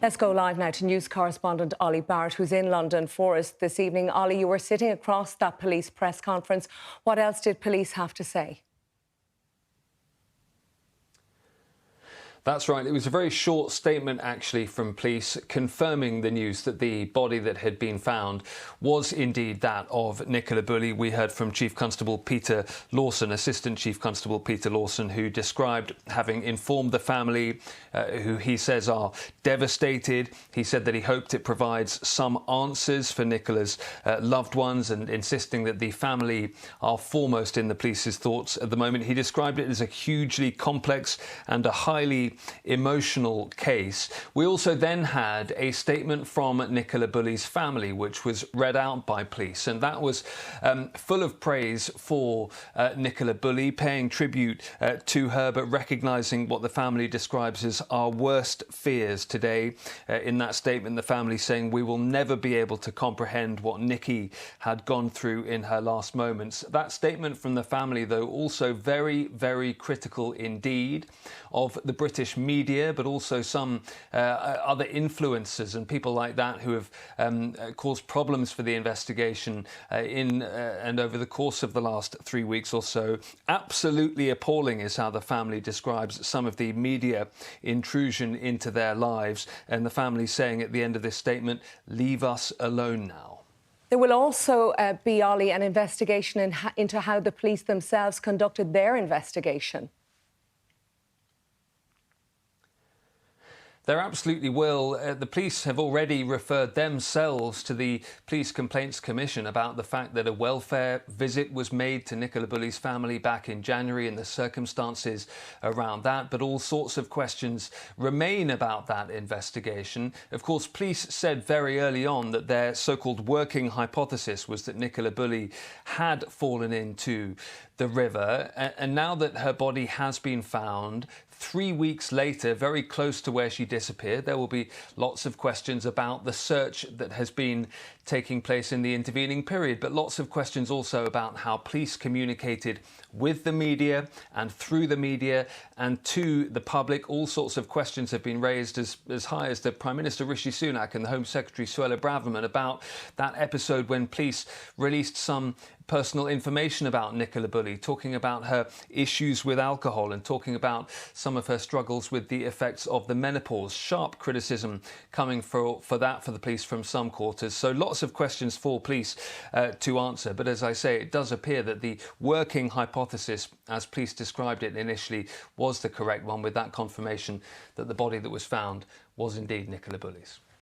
Let's go live now to news correspondent Olly Barratt, who's in London for us this evening. Olly, you were sitting across that police press conference. What else did police have to say? That's right. It was a very short statement, actually, from police confirming the news that the body that had been found was indeed that of Nicola Bulley. We heard from Chief Constable Peter Lawson, Assistant Chief Constable Peter Lawson, who described having informed the family, who he says are devastated. He said that he hoped it provides some answers for Nicola's loved ones, and insisting that the family are foremost in the police's thoughts at the moment. He described it as a hugely complex and a highly emotional case. We also then had a statement from Nicola Bulley's family, which was read out by police, and that was full of praise for Nicola Bulley, paying tribute to her, but recognising what the family describes as our worst fears today. In that statement, the family saying, "We will never be able to comprehend what Nikki had gone through in her last moments." That statement from the family, though, also very, very critical indeed of the British media, but also some other influencers and people like that who have caused problems for the investigation and over the course of the last 3 weeks or so. Absolutely appalling is how the family describes some of the media intrusion into their lives, and the family saying at the end of this statement, "Leave us alone now." There will also be, Olly, an investigation into how the police themselves conducted their investigation. There absolutely will. The police have already referred themselves to the Police Complaints Commission about the fact that a welfare visit was made to Nicola Bulley's family back in January and the circumstances around that. But all sorts of questions remain about that investigation. Of course, police said very early on that their so-called working hypothesis was that Nicola Bulley had fallen into the river. And now that her body has been found, 3 weeks later, very close to where she disappeared, there will be lots of questions about the search that has been taking place in the intervening period, but lots of questions also about how police communicated with the media and through the media and to the public. All sorts of questions have been raised as high as the Prime Minister Rishi Sunak and the Home Secretary Suella Braverman about that episode when police released some personal information about Nicola Bulley, talking about her issues with alcohol and talking about some of her struggles with the effects of the menopause. Sharp criticism coming for the police from some quarters. So lots of questions for police to answer. But as I say, it does appear that the working hypothesis, as police described it initially, was the correct one, with that confirmation that the body that was found was indeed Nicola Bulley's.